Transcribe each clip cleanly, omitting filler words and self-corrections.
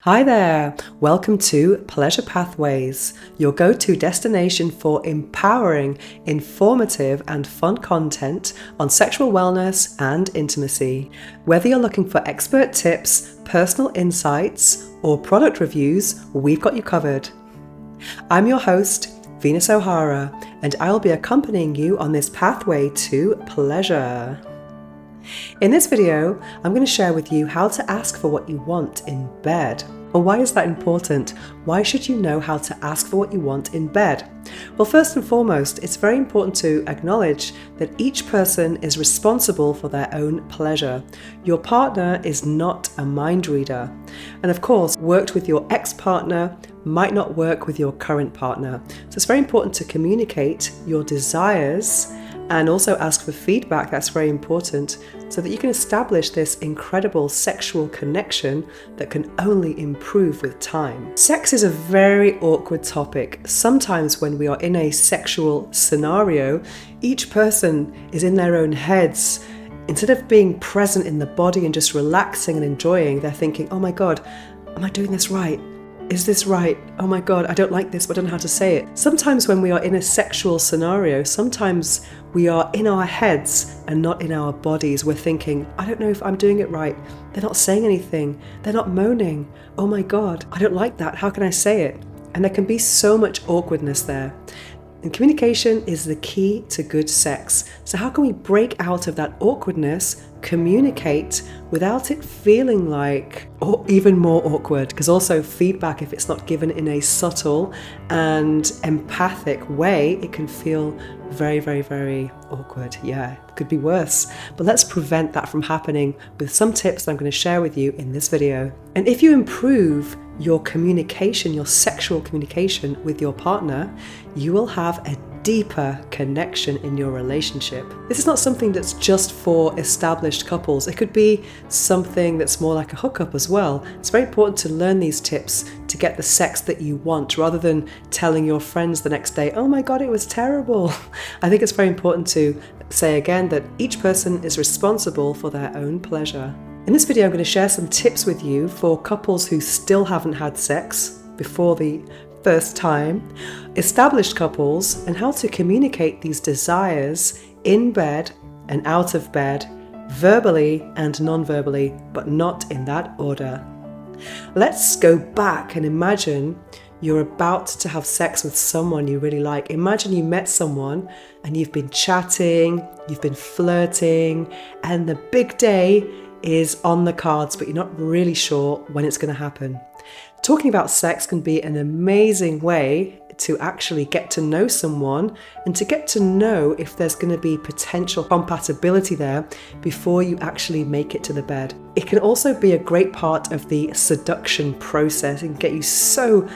Hi there, welcome to Pleasure Pathways, your go-to destination for empowering, informative and fun content on sexual wellness and intimacy. Whether you're looking for expert tips, personal insights or product reviews, we've got you covered. I'm your host, Venus O'Hara, and I'll be accompanying you on this pathway to pleasure. In this video, I'm going to share with you how to ask for what you want in bed. Well, why is that important? Why should you know how to ask for what you want in bed? Well, first and foremost, it's very important to acknowledge that each person is responsible for their own pleasure. Your partner is not a mind reader. And of course, worked with your ex-partner might not work with your current partner. So it's very important to communicate your desires and also ask for feedback. That's very important so that you can establish this incredible sexual connection that can only improve with time. Sex is a very awkward topic. Sometimes when we are in a sexual scenario, each person is in their own heads. Instead of being present in the body and just relaxing and enjoying, they're thinking, oh my God, am I doing this right? Is this right? Oh my God, I don't like this, but I don't know how to say it. Sometimes when we are in a sexual scenario, sometimes we are in our heads and not in our bodies. We're thinking, I don't know if I'm doing it right. They're not saying anything. They're not moaning. Oh my God, I don't like that. How can I say it? And there can be so much awkwardness there. And communication is the key to good sex. So how can we break out of that awkwardness, communicate without it feeling like, or even more awkward? Because also feedback, if it's not given in a subtle and empathic way, it can feel very, very, very awkward. Yeah, it could be worse. But let's prevent that from happening with some tips that I'm going to share with you in this video. And if you improve your communication, your sexual communication with your partner, you will have a deeper connection in your relationship. This is not something that's just for established couples. It could be something that's more like a hookup as well. It's very important to learn these tips to get the sex that you want, rather than telling your friends the next day, oh my God, it was terrible. I think it's very important to say again that each person is responsible for their own pleasure. In this video, I'm going to share some tips with you for couples who still haven't had sex before the first time, established couples, and how to communicate these desires in bed and out of bed, verbally and non-verbally, but not in that order. Let's go back and imagine you're about to have sex with someone you really like. Imagine you met someone and you've been chatting, you've been flirting, and the big day is on the cards, but you're not really sure when it's going to happen. Talking about sex can be an amazing way to actually get to know someone and to get to know if there's going to be potential compatibility there before you actually make it to the bed. It can also be a great part of the seduction process and get you so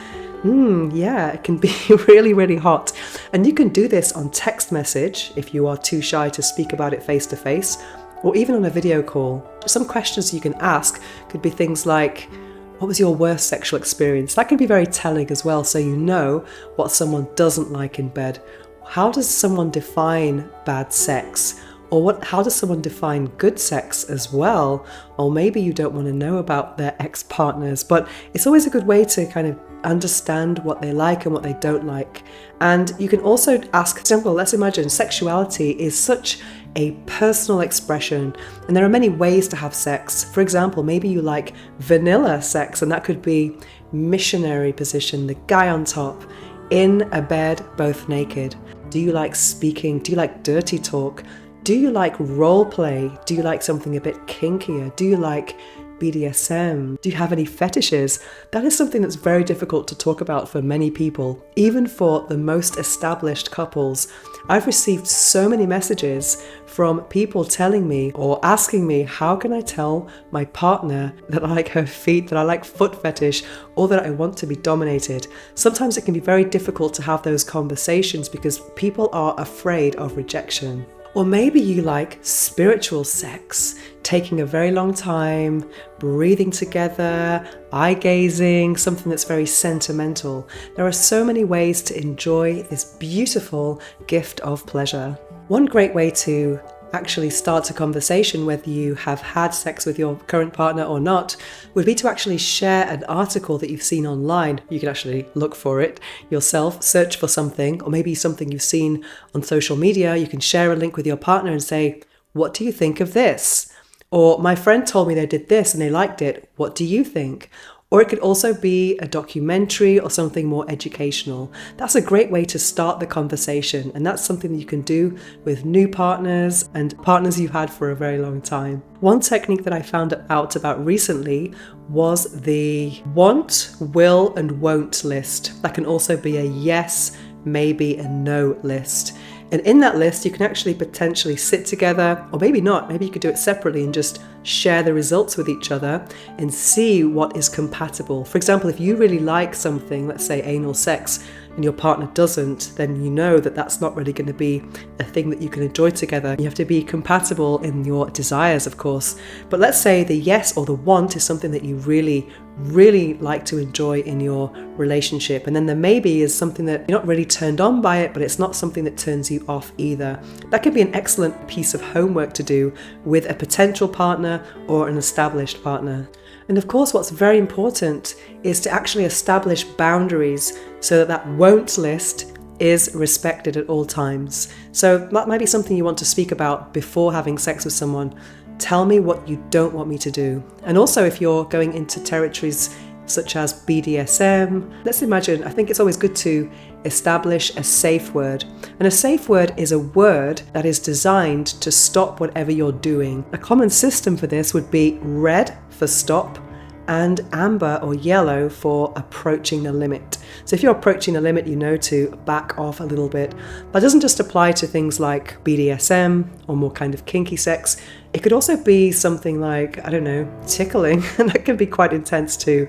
it can be really, really hot. And you can do this on text message if you are too shy to speak about it face to face, or even on a video call. Some questions you can ask could be things like, what was your worst sexual experience? That can be very telling as well, so you know what someone doesn't like in bed. How does someone define bad sex? Or how does someone define good sex as well? Or maybe you don't want to know about their ex-partners, but it's always a good way to kind of understand what they like and what they don't like. And you can also ask, for example, let's imagine sexuality is such a personal expression, and there are many ways to have sex. For example, maybe you like vanilla sex, and that could be missionary position, the guy on top, in a bed, both naked. Do you like speaking? Do you like dirty talk? Do you like role play? Do you like something a bit kinkier? Do you like BDSM? Do you have any fetishes? That is something that's very difficult to talk about for many people, even for the most established couples. I've received so many messages from people telling me or asking me, how can I tell my partner that I like her feet, that I like foot fetish, or that I want to be dominated? Sometimes it can be very difficult to have those conversations because people are afraid of rejection. Or maybe you like spiritual sex, taking a very long time, breathing together, eye gazing, something that's very sentimental. There are so many ways to enjoy this beautiful gift of pleasure. One great way to actually start a conversation, whether you have had sex with your current partner or not, would be to actually share an article that you've seen online. You can actually look for it yourself, search for something, or maybe something you've seen on social media. You can share a link with your partner and say, what do you think of this? Or my friend told me they did this and they liked it. What do you think? Or it could also be a documentary or something more educational. That's a great way to start the conversation. And that's something that you can do with new partners and partners you've had for a very long time. One technique that I found out about recently was the want, will, and won't list. That can also be a yes, maybe, and no list. And in that list, you can actually potentially sit together, or maybe not, maybe you could do it separately and just share the results with each other and see what is compatible. For example, if you really like something, let's say anal sex, and your partner doesn't, then you know that that's not really going to be a thing that you can enjoy together. You have to be compatible in your desires, of course. But let's say the yes or the want is something that you really like to enjoy in your relationship. And then the maybe is something that you're not really turned on by it, but it's not something that turns you off either. That could be an excellent piece of homework to do with a potential partner or an established partner. And of course, what's very important is to actually establish boundaries so that that won't list is respected at all times. So that might be something you want to speak about before having sex with someone. Tell me what you don't want me to do. And also, if you're going into territories such as BDSM, let's imagine, I think it's always good to establish a safe word. And a safe word is a word that is designed to stop whatever you're doing. A common system for this would be red for stop and amber or yellow for approaching the limit. So if you're approaching the limit, you know to back off a little bit. That doesn't just apply to things like BDSM or more kind of kinky sex. It could also be something like, I don't know, tickling, and that can be quite intense too.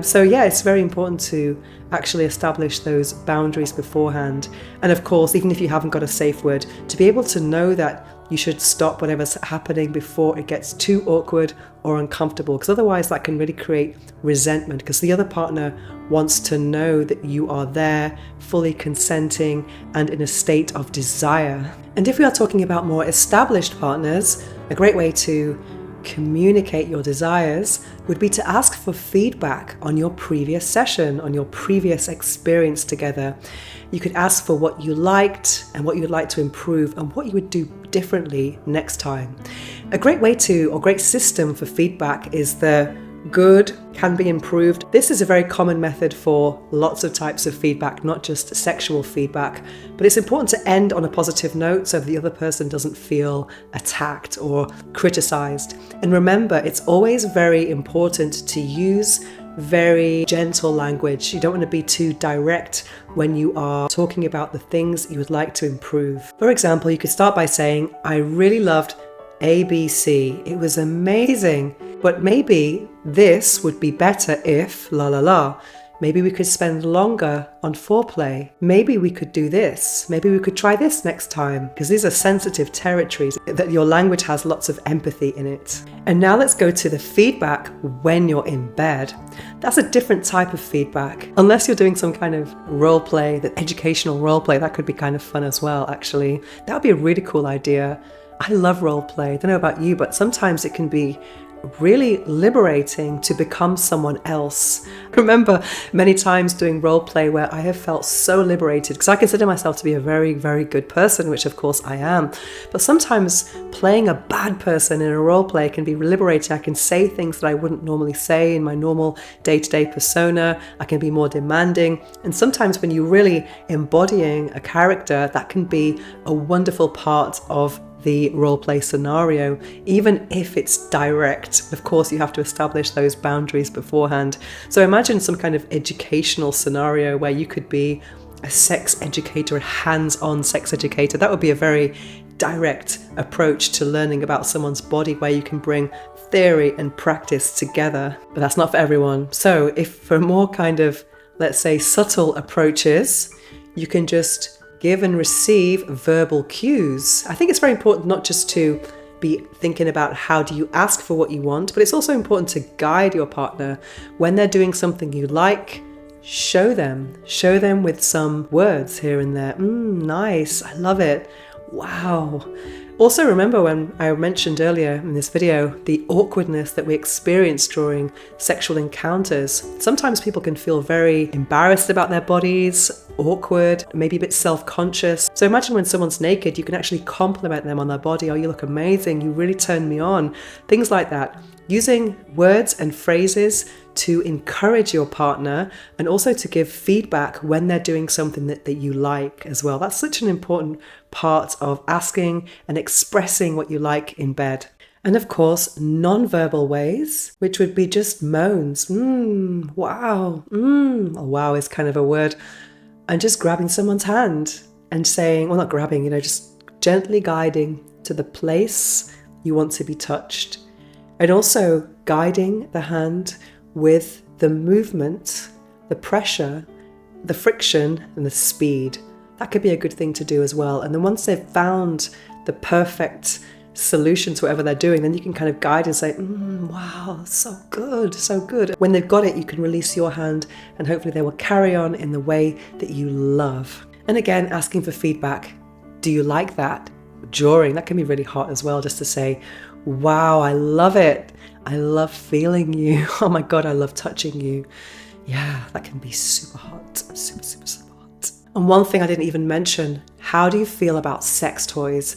So yeah, it's very important to actually establish those boundaries beforehand. And of course, even if you haven't got a safe word, to be able to know that you should stop whatever's happening before it gets too awkward or uncomfortable, because otherwise that can really create resentment, because the other partner wants to know that you are there, fully consenting and in a state of desire. And if we are talking about more established partners, a great way to communicate your desires would be to ask for feedback on your previous session, on your previous experience together. You could ask for what you liked and what you would like to improve and what you would do differently next time. A great way to, or great system for feedback is the good can be improved. This is a very common method for lots of types of feedback, not just sexual feedback, but it's important to end on a positive note so the other person doesn't feel attacked or criticized. And remember, it's always very important to use very gentle language. You don't want to be too direct when you are talking about the things you would like to improve. For example, you could start by saying, I really loved ABC. It was amazing. But maybe this would be better if la la la. Maybe we could spend longer on foreplay. Maybe we could do this. Maybe we could try this next time. Because these are sensitive territories that your language has lots of empathy in it. And now let's go to the feedback when you're in bed. That's a different type of feedback. Unless you're doing some kind of role play, that educational role play, that could be kind of fun as well, actually. That would be a really cool idea. I love role play. I don't know about you, but sometimes it can be really liberating to become someone else. I remember many times doing role play where I have felt so liberated, because I consider myself to be a very, very good person, which of course I am. But sometimes playing a bad person in a role play can be liberating. I can say things that I wouldn't normally say in my normal day-to-day persona. I can be more demanding. And sometimes when you're really embodying a character, that can be a wonderful part of the role play scenario, even if it's direct. Of course, you have to establish those boundaries beforehand. So imagine some kind of educational scenario where you could be a sex educator, a hands-on sex educator. That would be a very direct approach to learning about someone's body, where you can bring theory and practice together. But that's not for everyone. So if for more kind of, let's say, subtle approaches, you can just give and receive verbal cues. I think it's very important not just to be thinking about how do you ask for what you want, but it's also important to guide your partner when they're doing something you like. Show them with some words here and there. Nice, I love it. Wow. Also, remember when I mentioned earlier in this video the awkwardness that we experience during sexual encounters. Sometimes people can feel very embarrassed about their bodies, awkward, maybe a bit self-conscious. So imagine when someone's naked, you can actually compliment them on their body. Oh, you look amazing, you really turn me on. Things like that. Using words and phrases to encourage your partner and also to give feedback when they're doing something that you like as well. That's such an important part of asking and expressing what you like in bed. And of course, non-verbal ways, which would be just moans. Wow. Wow is kind of a word. And just grabbing someone's hand and saying, well, not grabbing, just gently guiding to the place you want to be touched. And also guiding the hand with the movement, the pressure, the friction, and the speed. That could be a good thing to do as well. And then once they've found the perfect solution to whatever they're doing, then you can kind of guide and say, wow, so good, so good. When they've got it, you can release your hand and hopefully they will carry on in the way that you love. And again, asking for feedback. Do you like that? During, that can be really hot as well, just to say, wow, I love it. I love feeling you. Oh my God, I love touching you. Yeah, that can be super hot, super, super, super hot. And one thing I didn't even mention, how do you feel about sex toys?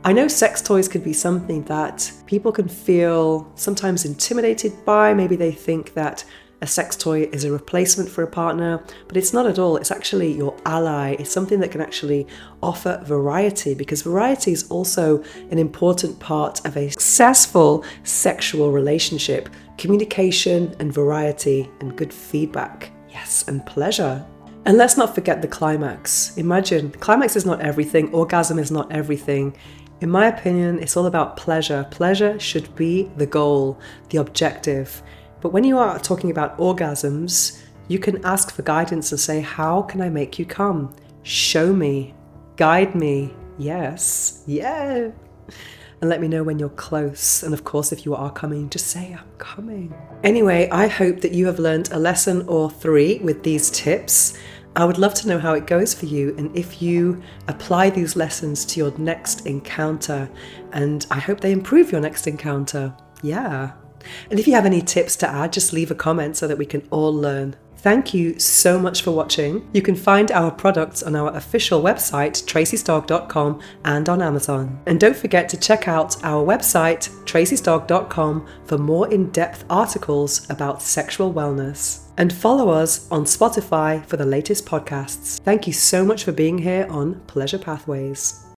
I know sex toys could be something that people can feel sometimes intimidated by. Maybe they think that a sex toy is a replacement for a partner, but it's not at all. It's actually your ally. It's something that can actually offer variety, because variety is also an important part of a successful sexual relationship. Communication and variety and good feedback. Yes, and pleasure. And let's not forget the climax. Imagine, climax is not everything. Orgasm is not everything. In my opinion, it's all about pleasure. Pleasure should be the goal, the objective. But when you are talking about orgasms, you can ask for guidance and say, how can I make you come? Show me, guide me. Yes, yeah. And let me know when you're close. And of course, if you are coming, just say, I'm coming. Anyway, I hope that you have learned a lesson or 3 with these tips. I would love to know how it goes for you and if you apply these lessons to your next encounter. And I hope they improve your next encounter. Yeah. And if you have any tips to add, just leave a comment so that we can all learn. Thank you so much for watching. You can find our products on our official website, tracystog.com, and on Amazon. And don't forget to check out our website, tracystog.com, for more in-depth articles about sexual wellness. And follow us on Spotify for the latest podcasts. Thank you so much for being here on Pleasure Pathways.